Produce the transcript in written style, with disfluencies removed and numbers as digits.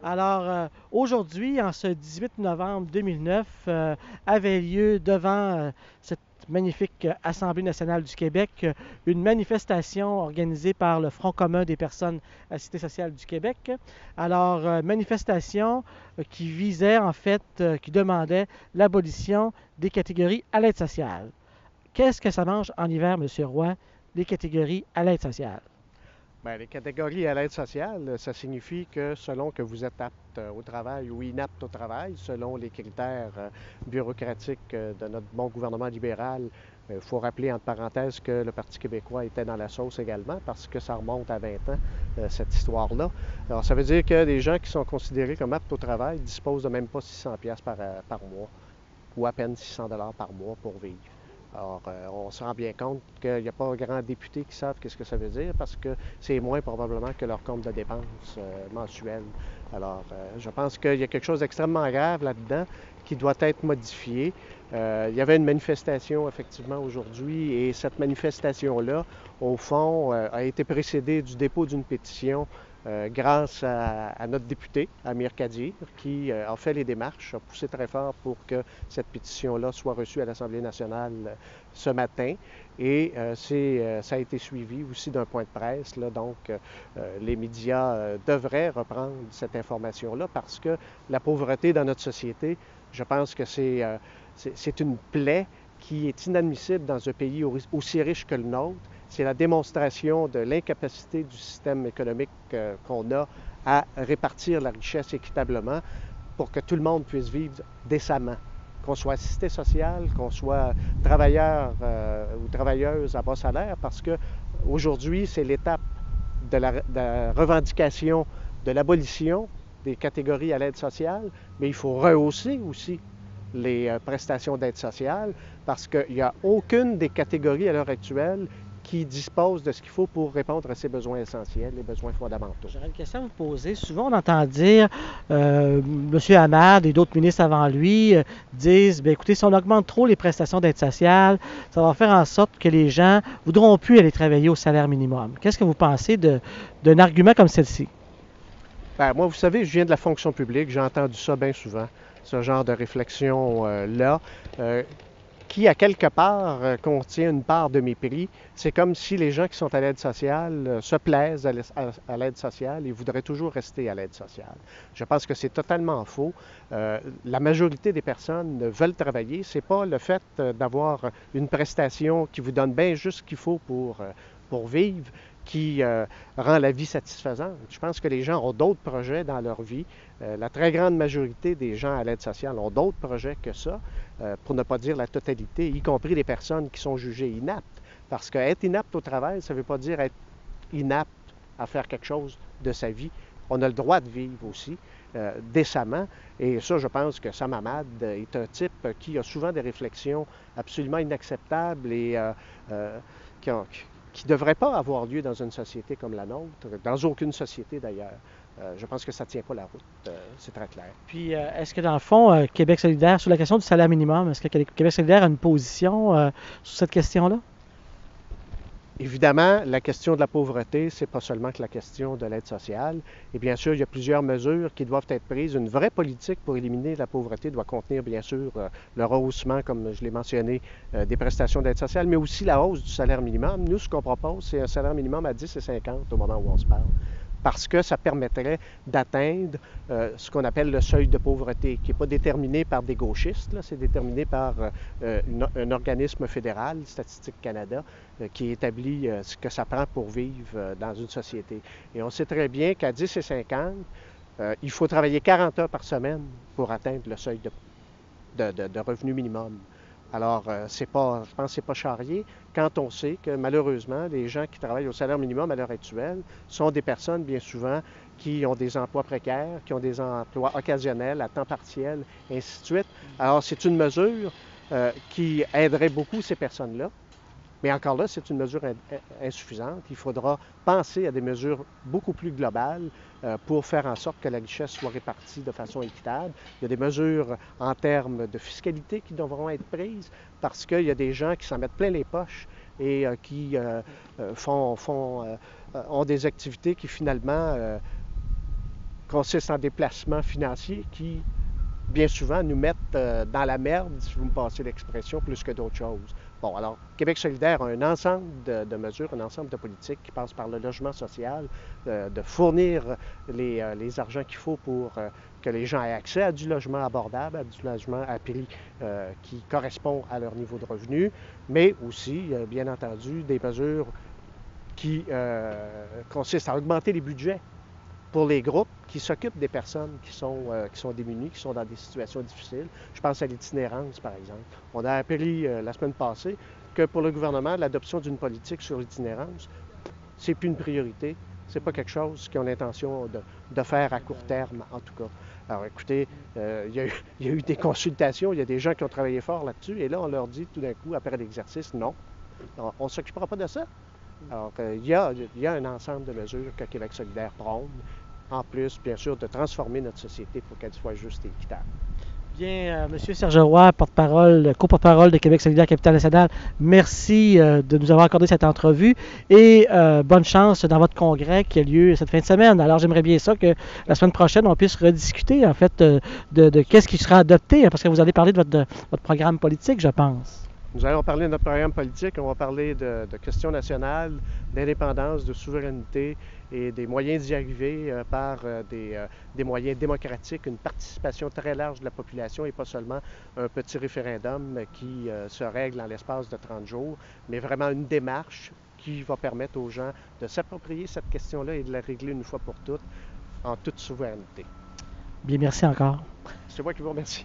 Alors, aujourd'hui, en ce 18 novembre 2009, avait lieu devant cette magnifique Assemblée nationale du Québec une manifestation organisée par le Front commun des personnes à Cité sociale du Québec. Alors, manifestation qui visait, en fait, qui demandait l'abolition des catégories à l'aide sociale. Qu'est-ce que ça mange en hiver, Monsieur Roy, les catégories à l'aide sociale? Bien, les catégories à l'aide sociale, ça signifie que selon que vous êtes apte au travail ou inapte au travail, selon les critères bureaucratiques de notre bon gouvernement libéral, il faut rappeler entre parenthèses que le Parti québécois était dans la sauce également parce que ça remonte à 20 ans, cette histoire-là. Alors, ça veut dire que les gens qui sont considérés comme aptes au travail disposent de même pas 600 pièces par mois ou à peine 600 dollars par mois pour vivre. Alors, on se rend bien compte qu'il n'y a pas grand député qui savent qu'est-ce que ça veut dire parce que c'est moins probablement que leur compte de dépenses mensuel. Alors, je pense qu'il y a quelque chose d'extrêmement grave là-dedans qui doit être modifié. Il y avait une manifestation effectivement aujourd'hui et cette manifestation-là, au fond, a été précédée du dépôt d'une pétition grâce à notre député, Amir Kadir, qui a fait les démarches, a poussé très fort pour que cette pétition-là soit reçue à l'Assemblée nationale ce matin. Et ça a été suivi aussi d'un point de presse. Là, donc, les médias devraient reprendre cette information-là parce que la pauvreté dans notre société, je pense que c'est une plaie qui est inadmissible dans un pays aussi riche que le nôtre. C'est la démonstration de l'incapacité du système économique qu'on a à répartir la richesse équitablement pour que tout le monde puisse vivre décemment. Qu'on soit assisté social, qu'on soit travailleur ou travailleuse à bas salaire, parce que aujourd'hui, c'est l'étape de la revendication de l'abolition des catégories à l'aide sociale, mais il faut rehausser aussi les prestations d'aide sociale parce qu'il n'y a aucune des catégories à l'heure actuelle qui dispose de ce qu'il faut pour répondre à ses besoins essentiels, les besoins fondamentaux. J'aurais une question à vous poser. Souvent, on entend dire, M. Hamad et d'autres ministres avant lui disent, bien, écoutez, si on augmente trop les prestations d'aide sociale, ça va faire en sorte que les gens ne voudront plus aller travailler au salaire minimum. Qu'est-ce que vous pensez d'un argument comme celle-ci? Ben, moi, vous savez, je viens de la fonction publique, j'ai entendu ça bien souvent, ce genre de réflexion-là. Qui, à quelque part, contient une part de mépris. C'est comme si les gens qui sont à l'aide sociale se plaisent à l'aide sociale et voudraient toujours rester à l'aide sociale. Je pense que c'est totalement faux. La majorité des personnes veulent travailler. C'est pas le fait d'avoir une prestation qui vous donne bien juste ce qu'il faut pour vivre qui rend la vie satisfaisante. Je pense que les gens ont d'autres projets dans leur vie. La très grande majorité des gens à l'aide sociale ont d'autres projets que ça, pour ne pas dire la totalité, y compris les personnes qui sont jugées inaptes. Parce qu'être inapte au travail, ça ne veut pas dire être inapte à faire quelque chose de sa vie. On a le droit de vivre aussi décemment. Et ça, je pense que Sam Hamad est un type qui a souvent des réflexions absolument inacceptables et qui ne devrait pas avoir lieu dans une société comme la nôtre, dans aucune société d'ailleurs. Je pense que ça ne tient pas la route, c'est très clair. Puis, est-ce que dans le fond, Québec solidaire, sur la question du salaire minimum, est-ce que Québec solidaire a une position sur cette question-là? Évidemment, la question de la pauvreté, c'est pas seulement que la question de l'aide sociale. Et bien sûr, il y a plusieurs mesures qui doivent être prises. Une vraie politique pour éliminer la pauvreté doit contenir, bien sûr, le rehaussement, comme je l'ai mentionné, des prestations d'aide sociale, mais aussi la hausse du salaire minimum. Nous, ce qu'on propose, c'est un salaire minimum à 10,50 au moment où on se parle parce que ça permettrait d'atteindre ce qu'on appelle le seuil de pauvreté, qui n'est pas déterminé par des gauchistes, c'est déterminé par un organisme fédéral, Statistique Canada, qui établit ce que ça prend pour vivre dans une société. Et on sait très bien qu'à 10,50, il faut travailler 40 heures par semaine pour atteindre le seuil de revenu minimum. Alors, je pense que c'est pas charrier quand on sait que malheureusement, les gens qui travaillent au salaire minimum à l'heure actuelle sont des personnes bien souvent qui ont des emplois précaires, qui ont des emplois occasionnels à temps partiel, et ainsi de suite. Alors, c'est une mesure qui aiderait beaucoup ces personnes-là. Mais encore là, c'est une mesure insuffisante. Il faudra penser à des mesures beaucoup plus globales pour faire en sorte que la richesse soit répartie de façon équitable. Il y a des mesures en termes de fiscalité qui devront être prises parce qu'il y a des gens qui s'en mettent plein les poches et qui ont des activités qui finalement consiste en des placements financiers qui, bien souvent, nous mettent dans la merde, si vous me passez l'expression, plus que d'autres choses. Bon, alors, Québec solidaire a un ensemble de mesures, un ensemble de politiques qui passent par le logement social, de fournir les argents qu'il faut pour que les gens aient accès à du logement abordable, à du logement à prix qui correspond à leur niveau de revenu, mais aussi, bien entendu, des mesures qui consistent à augmenter les budgets pour les groupes qui s'occupent des personnes qui sont démunies, qui sont dans des situations difficiles. Je pense à l'itinérance, par exemple. On a appris la semaine passée que pour le gouvernement, l'adoption d'une politique sur l'itinérance, c'est plus une priorité. C'est pas quelque chose qu'ils ont l'intention de faire à court terme, en tout cas. Alors écoutez, il y a eu des consultations, il y a des gens qui ont travaillé fort là-dessus, et là, on leur dit tout d'un coup, après l'exercice, non, on ne s'occupera pas de ça. Alors, il y a un ensemble de mesures que Québec solidaire prône, en plus, bien sûr, de transformer notre société pour qu'elle soit juste et équitable. Bien, M. Serge Roy, porte-parole, co-porte-parole de Québec solidaire Capitale-Nationale, merci de nous avoir accordé cette entrevue et bonne chance dans votre congrès qui a lieu cette fin de semaine. Alors, j'aimerais bien ça que la semaine prochaine, on puisse rediscuter, en fait, de qu'est-ce qui sera adopté, parce que vous allez parler de votre programme politique, je pense. Nous allons parler de notre programme politique, on va parler de questions nationales, d'indépendance, de souveraineté et des moyens d'y arriver par des moyens démocratiques, une participation très large de la population et pas seulement un petit référendum qui se règle en l'espace de 30 jours, mais vraiment une démarche qui va permettre aux gens de s'approprier cette question-là et de la régler une fois pour toutes en toute souveraineté. Bien, merci encore. C'est moi qui vous remercie.